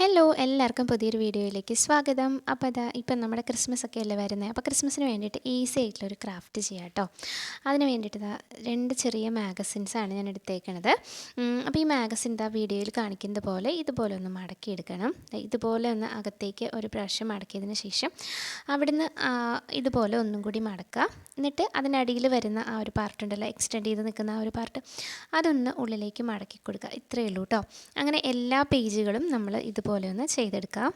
Hello എല്ലാവർക്കും പുതിയൊരു വീഡിയോയിലേക്ക് സ്വാഗതം. അപ്പോൾ ഇപ്പം നമ്മുടെ ക്രിസ്മസ് ഒക്കെ അല്ലേ വരുന്നത്. അപ്പോൾ ക്രിസ്മസിന് വേണ്ടിയിട്ട് ഈസി ആയിട്ടുള്ളൊരു ക്രാഫ്റ്റ് ചെയ്യാം കേട്ടോ. അതിന് വേണ്ടിയിട്ട് രണ്ട് ചെറിയ മാഗസിൻസാണ് ഞാൻ എടുത്തേക്കണത്. അപ്പോൾ ഈ മാഗസിൻ വീഡിയോയിൽ കാണിക്കുന്നത് പോലെ ഇതുപോലെ ഒന്ന് മടക്കിയെടുക്കണം. ഇതുപോലെ ഒന്ന് അകത്തേക്ക് ഒരു പ്രാവശ്യം മടക്കിയതിന് ശേഷം അവിടുന്ന് ഇതുപോലെ ഒന്നും കൂടി മടക്കുക. എന്നിട്ട് അതിനടിയിൽ വരുന്ന ആ ഒരു പാർട്ട് ഉണ്ടല്ലോ, എക്സ്റ്റെൻഡ് ചെയ്ത് നിൽക്കുന്ന ആ ഒരു പാർട്ട്, അതൊന്ന് ഉള്ളിലേക്ക് മടക്കി കൊടുക്കുക. ഇത്രയേ ഉള്ളൂ കേട്ടോ. അങ്ങനെ എല്ലാ പേജുകളും നമ്മൾ ഇതുപോലെ ഒന്ന് ചെയ്തെടുക്കാം.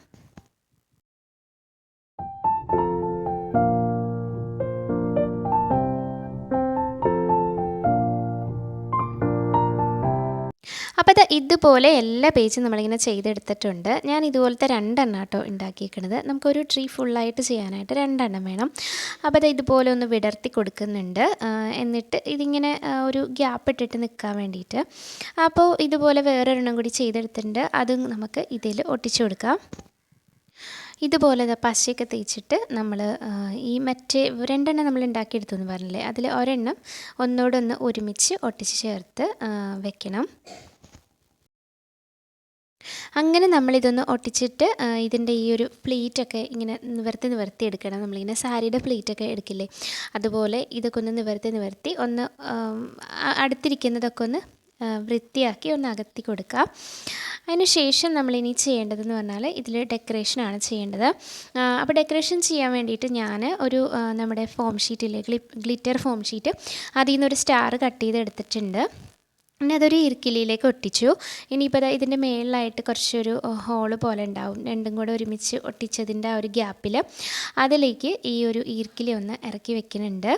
അപ്പോൾ ഇതുപോലെ എല്ലാ പേജും നമ്മളിങ്ങനെ ചെയ്തെടുത്തിട്ടുണ്ട്. ഞാൻ ഇതുപോലത്തെ 2 കേട്ടോ ഉണ്ടാക്കിയിരിക്കുന്നത്. നമുക്കൊരു ട്രീ ഫുള്ളായിട്ട് ചെയ്യാനായിട്ട് 2 വേണം. അപ്പോൾ ഇതുപോലെ ഒന്ന് വിടർത്തി കൊടുക്കുന്നുണ്ട്. എന്നിട്ട് ഇതിങ്ങനെ ഒരു ഗ്യാപ്പ് ഇട്ടിട്ട് നിൽക്കാൻ വേണ്ടിയിട്ട്. അപ്പോൾ ഇതുപോലെ വേറൊരെണ്ണം കൂടി ചെയ്തെടുത്തിട്ടുണ്ട്. അതും നമുക്ക് ഇതിൽ ഒട്ടിച്ചു കൊടുക്കാം. ഇതുപോലെ പശയൊക്കെ തേച്ചിട്ട് നമ്മൾ ഈ മറ്റേ 2 നമ്മൾ ഉണ്ടാക്കിയെടുത്തു എന്ന് പറഞ്ഞില്ലേ, അതിൽ ഒരെണ്ണം ഒന്നോടൊന്ന് ഒരുമിച്ച് ഒട്ടിച്ച് ചേർത്ത് വെക്കണം. അങ്ങനെ നമ്മളിതൊന്ന് ഒട്ടിച്ചിട്ട് ഇതിൻ്റെ ഈ ഒരു പ്ലീറ്റൊക്കെ ഇങ്ങനെ നിവർത്തി എടുക്കണം. നമ്മളിങ്ങനെ സാരിയുടെ പ്ലീറ്റൊക്കെ എടുക്കില്ലേ, അതുപോലെ ഇതൊക്കെ ഒന്ന് നിവർത്തി ഒന്ന് അടുത്തിരിക്കുന്നതൊക്കെ ഒന്ന് വൃത്തിയാക്കി ഒന്ന് അകത്തി കൊടുക്കുക. അതിന് ശേഷം നമ്മളിനി ചെയ്യേണ്ടതെന്ന് പറഞ്ഞാൽ ഇതിൽ ഡെക്കറേഷനാണ് ചെയ്യേണ്ടത്. അപ്പോൾ ഡെക്കറേഷൻ ചെയ്യാൻ വേണ്ടിയിട്ട് ഞാൻ ഒരു നമ്മുടെ ഫോം ഷീറ്റില്ലേ, ഗ്ലിറ്റർ ഫോം ഷീറ്റ്, അതിൽ നിന്നൊരു സ്റ്റാർ കട്ട് ചെയ്ത് എടുത്തിട്ടുണ്ട്. പിന്നെ അതൊരു ഈർക്കിലിയിലേക്ക് ഒട്ടിച്ചു. ഇനിയിപ്പോൾ ഇതിൻ്റെ മേളിലായിട്ട് കുറച്ചൊരു ഹോള് പോലെ ഉണ്ടാവും, രണ്ടും കൂടെ ഒരുമിച്ച് ഒട്ടിച്ചതിൻ്റെ ആ ഒരു ഗ്യാപ്പിൽ അതിലേക്ക് ഈ ഒരു ഈർക്കിലി ഒന്ന് ഇറക്കി വെക്കുന്നുണ്ട്.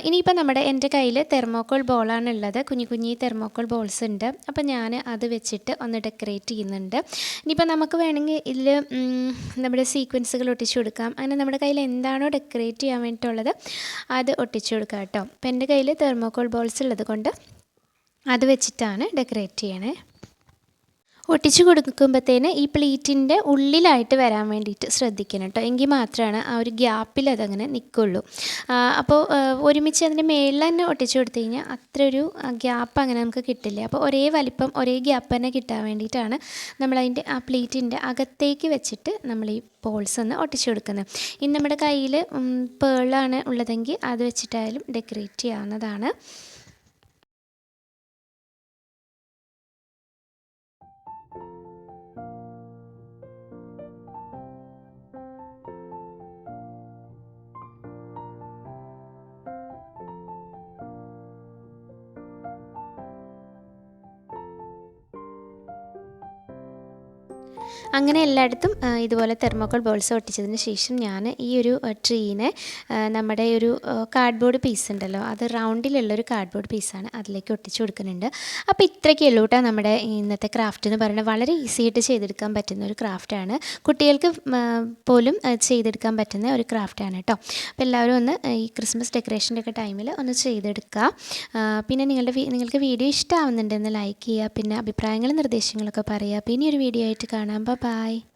ഇനിയിപ്പോൾ എൻ്റെ കയ്യിൽ തെർമോക്കോൾ ബോളാണുള്ളത്, കുഞ്ഞി തെർമോക്കോൾ ബോൾസ് ഉണ്ട്. അപ്പോൾ ഞാൻ അത് വെച്ചിട്ട് ഒന്ന് ഡെക്കറേറ്റ് ചെയ്യുന്നുണ്ട്. ഇനിയിപ്പോൾ നമുക്ക് വേണമെങ്കിൽ ഇതിൽ നമ്മുടെ സീക്വൻസുകൾ ഒട്ടിച്ചു കൊടുക്കാം. അങ്ങനെ നമ്മുടെ കയ്യിൽ എന്താണോ ഡെക്കറേറ്റ് ചെയ്യാൻ വേണ്ടിയിട്ടുള്ളത് അത് ഒട്ടിച്ചു കൊടുക്കാം കേട്ടോ. അപ്പോൾ എൻ്റെ കയ്യിൽ തെർമോക്കോൾ ബോൾസ് ഉള്ളത് കൊണ്ട് അത് വെച്ചിട്ടാണ് ഡെക്കറേറ്റ് ചെയ്യണേ. ഒട്ടിച്ചു കൊടുക്കുമ്പോഴത്തേന് ഈ പ്ലീറ്റിൻ്റെ ഉള്ളിലായിട്ട് വരാൻ വേണ്ടിയിട്ട് ശ്രദ്ധിക്കണം കേട്ടോ. എങ്കിൽ മാത്രമാണ് ആ ഒരു ഗ്യാപ്പിൽ അതങ്ങനെ നിൽക്കുള്ളൂ. അപ്പോൾ ഒരുമിച്ച് അതിൻ്റെ മേളിൽ തന്നെ ഒട്ടിച്ചു കൊടുത്തു കഴിഞ്ഞാൽ അത്ര ഒരു ഗ്യാപ്പ് അങ്ങനെ നമുക്ക് കിട്ടില്ല. അപ്പോൾ ഒരേ വലിപ്പം ഒരേ ഗ്യാപ്പ് തന്നെ കിട്ടാൻ വേണ്ടിയിട്ടാണ് നമ്മളതിൻ്റെ ആ പ്ലീറ്റിൻ്റെ അകത്തേക്ക് വെച്ചിട്ട് നമ്മൾ ഈ ബോൾസ് ഒന്ന് ഒട്ടിച്ചു കൊടുക്കുന്നത്. ഇനി നമ്മുടെ കയ്യിൽ പേളാണ് ഉള്ളതെങ്കിൽ അത് വെച്ചിട്ടായാലും ഡെക്കറേറ്റ് ചെയ്യാവുന്നതാണ്. അങ്ങനെ എല്ലായിടത്തും ഇതുപോലെ തെർമോക്കോൾ ബോൾസ് ഒട്ടിച്ചതിന് ശേഷം ഞാൻ ഈ ഒരു ട്രീനെ നമ്മുടെ ഒരു കാർഡ്ബോർഡ് പീസ് ഉണ്ടല്ലോ, അത് റൗണ്ടിലുള്ളൊരു കാർഡ്ബോർഡ് പീസാണ്, അതിലേക്ക് ഒട്ടിച്ചു കൊടുക്കുന്നുണ്ട്. അപ്പോൾ ഇത്രയ്ക്ക് ഉള്ളൂ കേട്ടോ നമ്മുടെ ഇന്നത്തെ ക്രാഫ്റ്റ് എന്ന് പറയുന്നത്. വളരെ ഈസി ആയിട്ട് ചെയ്തെടുക്കാൻ പറ്റുന്ന ഒരു ക്രാഫ്റ്റാണ്, കുട്ടികൾക്ക് പോലും ചെയ്തെടുക്കാൻ പറ്റുന്ന ഒരു ക്രാഫ്റ്റാണ് കേട്ടോ. അപ്പോൾ എല്ലാവരും ഒന്ന് ഈ ക്രിസ്മസ് ഡെക്കറേഷൻ്റെ ഒക്കെ ടൈമിൽ ഒന്ന് ചെയ്തെടുക്കുക. പിന്നെ നിങ്ങൾക്ക് വീഡിയോ ഇഷ്ടമാവുന്നുണ്ടെന്ന് ലൈക്ക് ചെയ്യുക, പിന്നെ അഭിപ്രായങ്ങളും നിർദ്ദേശങ്ങളൊക്കെ പറയുക. പിന്നെ ഒരു വീഡിയോ ആയിട്ട് കാണാം. Bye-bye.